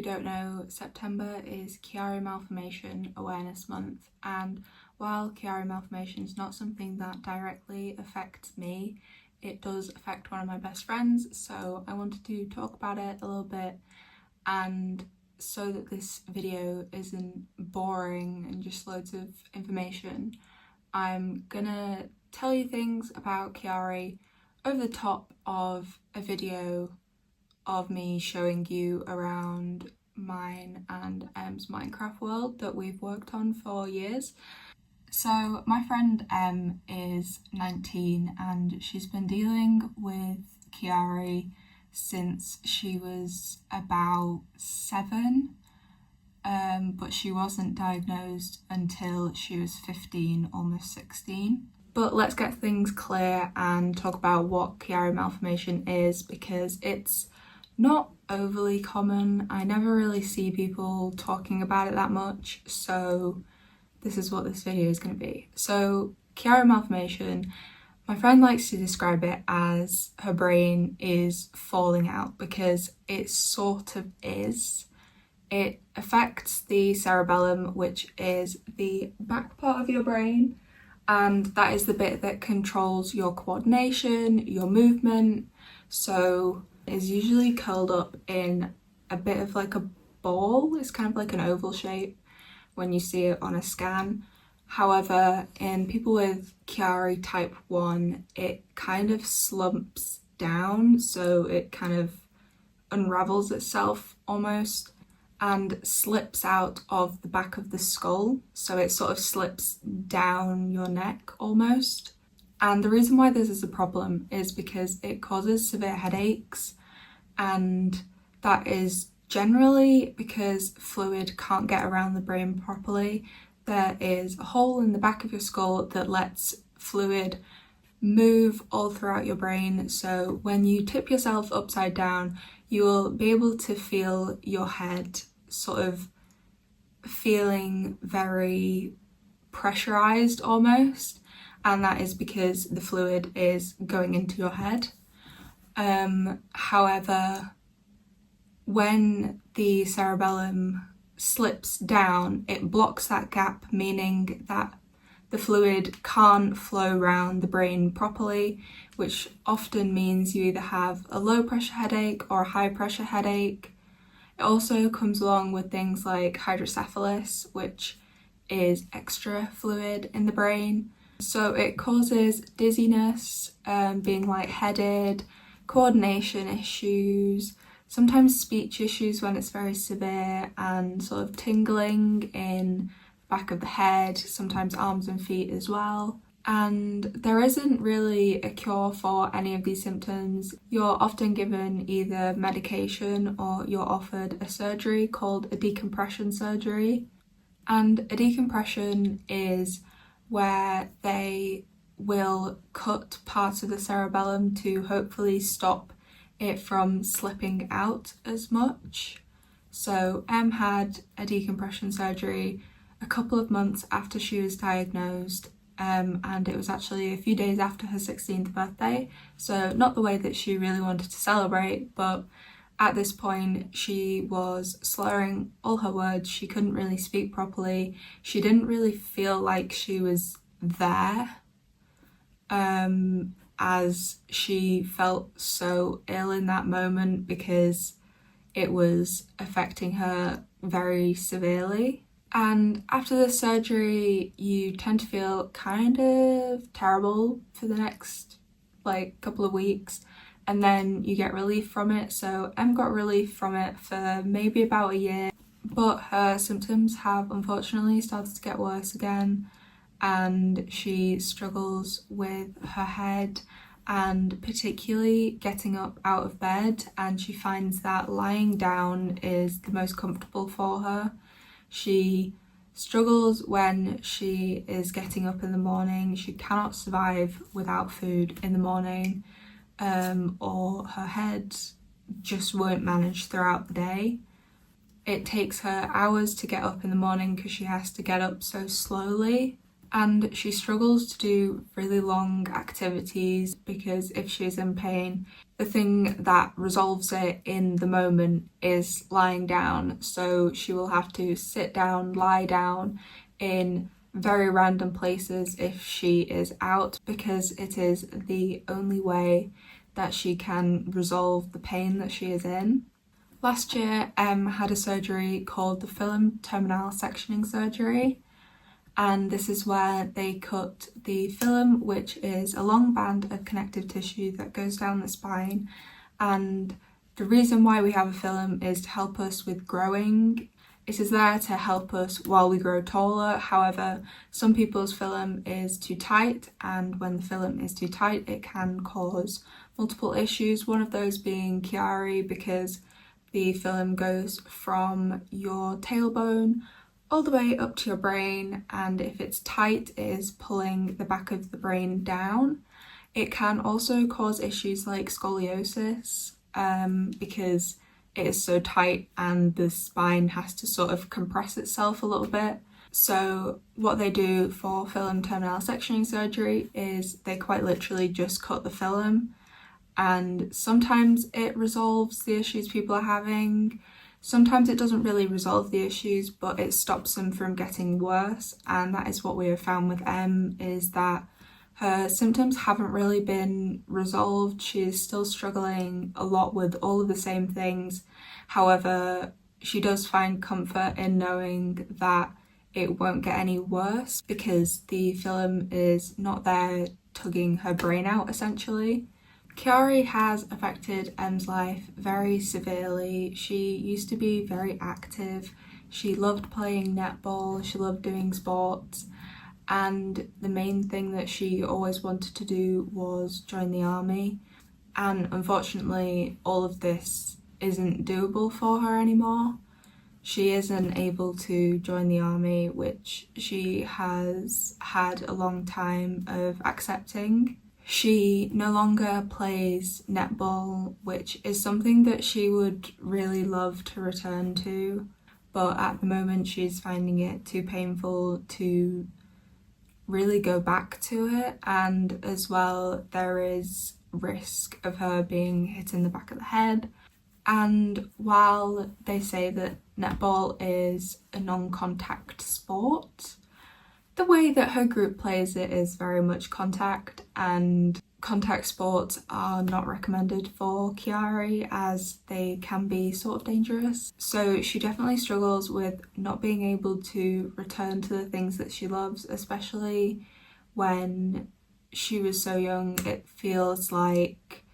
don't know, September is Chiari Malformation Awareness Month, and while Chiari Malformation is not something that directly affects me, it does affect one of my best friends, so I wanted to talk about it a little bit, and so that this video isn't boring and just loads of information, I'm gonna tell you things about Chiari over the top of a video of me showing you around mine and Em's Minecraft world that we've worked on for years. So my friend Em is 19 and she's been dealing with Chiari since she was about 7, but she wasn't diagnosed until she was 15, almost 16. But let's get things clear and talk about what Chiari malformation is, because it's not overly common. I never really see people talking about it that much, so this is what this video is going to be. So Chiari malformation, my friend likes to describe it as her brain is falling out, because it sort of is. It affects the cerebellum, which is the back part of your brain, and that is the bit that controls your coordination, your movement. So is usually curled up in a bit of like a ball. It's kind of like an oval shape when you see it on a scan. However, in people with Chiari type 1, it kind of slumps down, so it kind of unravels itself almost and slips out of the back of the skull, so it sort of slips down your neck almost. And the reason why this is a problem is because it causes severe headaches, and that is generally because fluid can't get around the brain properly. There is a hole in the back of your skull that lets fluid move all throughout your brain, so when you tip yourself upside down, you will be able to feel your head sort of feeling very pressurized almost, and that is because the fluid is going into your head. However, when the cerebellum slips down, it blocks that gap, meaning that the fluid can't flow around the brain properly, which often means you either have a low pressure headache or a high pressure headache. It also comes along with things like hydrocephalus, which is extra fluid in the brain. So it causes dizziness, being lightheaded, coordination issues, sometimes speech issues when it's very severe, and sort of tingling in the back of the head, sometimes arms and feet as well. And there isn't really a cure for any of these symptoms. You're often given either medication or you're offered a surgery called a decompression surgery. And a decompression is where they will cut parts of the cerebellum to hopefully stop it from slipping out as much. So Em had a decompression surgery a couple of months after she was diagnosed, and it was actually a few days after her 16th birthday, so not the way that she really wanted to celebrate, but at this point she was slurring all her words, she couldn't really speak properly, she didn't really feel like she was there, as she felt so ill in that moment because it was affecting her very severely. And after the surgery, you tend to feel kind of terrible for the next couple of weeks, and then you get relief from it. So Em got relief from it for maybe about a year, but her symptoms have unfortunately started to get worse again, and she struggles with her head and particularly getting up out of bed, and she finds that lying down is the most comfortable for her. She struggles when she is getting up in the morning. She cannot survive without food in the morning, or her head just won't manage throughout the day. It takes her hours to get up in the morning because she has to get up so slowly. and she struggles to do really long activities because if she's in pain, the thing that resolves it in the moment is lying down. So she will have to sit down, lie down in very random places if she is out, because it is the only way that she can resolve the pain that she is in. Last year, had a surgery called the filum terminal sectioning surgery, and this is where they cut the filum, which is a long band of connective tissue that goes down the spine. And the reason why we have a filum is to help us with growing. It is there to help us while we grow taller. However, some people's filum is too tight, and when the filum is too tight, it can cause multiple issues. One of those being Chiari, because the filum goes from your tailbone all the way up to your brain, and if it's tight, it is pulling the back of the brain down. It can also cause issues like scoliosis, because it is so tight and the spine has to sort of compress itself a little bit. So what they do for filum terminal sectioning surgery is they quite literally just cut the filum, and sometimes it resolves the issues people are having. Sometimes it doesn't really resolve the issues, but it stops them from getting worse, and that is what we have found with Em, is that her symptoms haven't really been resolved. She is still struggling a lot with all of the same things. However, she does find comfort in knowing that it won't get any worse because the film is not there tugging her brain out, essentially. Chiari has affected Em's life very severely. She used to be very active. She loved playing netball, she loved doing sports, and the main thing that she always wanted to do was join the army. And unfortunately, all of this isn't doable for her anymore. She isn't able to join the army, which she has had a long time of accepting. She no longer plays netball, which is something that she would really love to return to, but at the moment she's finding it too painful to really go back to it, and as well there is risk of her being hit in the back of the head. And while they say that netball is a non-contact sport, the way that her group plays it is very much contact, and contact sports are not recommended for Chiari as they can be sort of dangerous. So she definitely struggles with not being able to return to the things that she loves, especially when she was so young. It feels like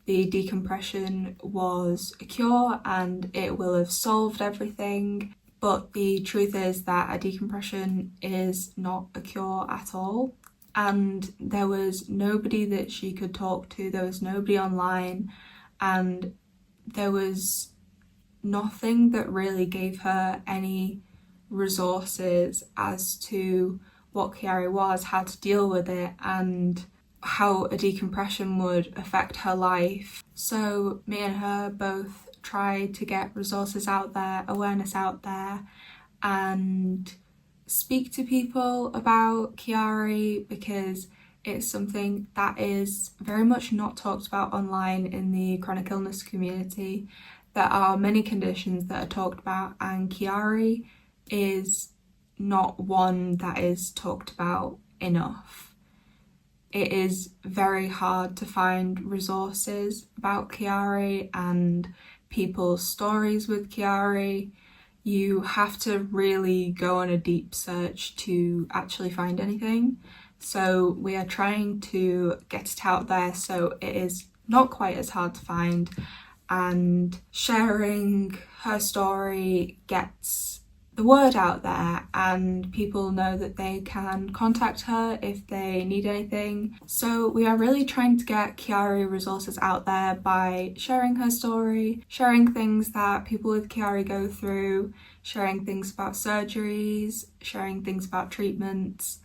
the decompression was a cure and it will have solved everything. But the truth is that a decompression is not a cure at all. And there was nobody that she could talk to, there was nobody online, and there was nothing that really gave her any resources as to what Chiari was, how to deal with it, and how a decompression would affect her life. So me and her both tried to get resources out there, awareness out there, and speak to people about Chiari, because it's something that is very much not talked about online in the chronic illness community. There are many conditions that are talked about, and Chiari is not one that is talked about enough. It is very hard to find resources about Chiari and people's stories with Chiari. You have to really go on a deep search to actually find anything. So we are trying to get it out there so it is not quite as hard to find, and sharing her story gets the word out there and people know that they can contact her if they need anything. So we are really trying to get Chiari resources out there by sharing her story, sharing things that people with Chiari go through, sharing things about surgeries, sharing things about treatments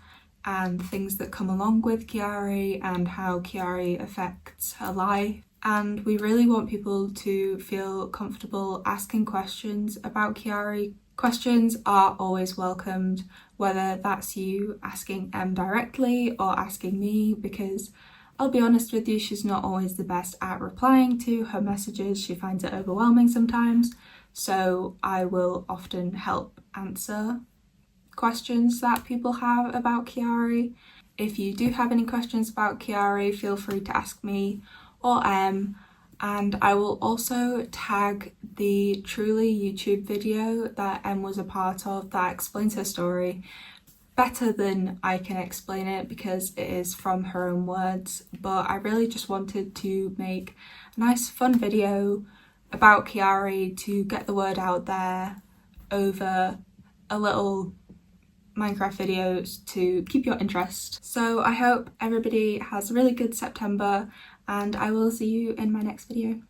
and things that come along with Chiari and how Chiari affects her life. And we really want people to feel comfortable asking questions about Chiari Questions are always welcomed, whether that's you asking Em directly or asking me, because I'll be honest with you, she's not always the best at replying to her messages. She finds it overwhelming sometimes, so I will often help answer questions that people have about Chiari. If you do have any questions about Chiari, feel free to ask me or Em, and I will also tag the Truly YouTube video that Em was a part of that explains her story better than I can explain it because it is from her own words, but I really just wanted to make a nice fun video about Chiari to get the word out there over a little Minecraft videos to keep your interest. So I hope everybody has a really good September, and I will see you in my next video.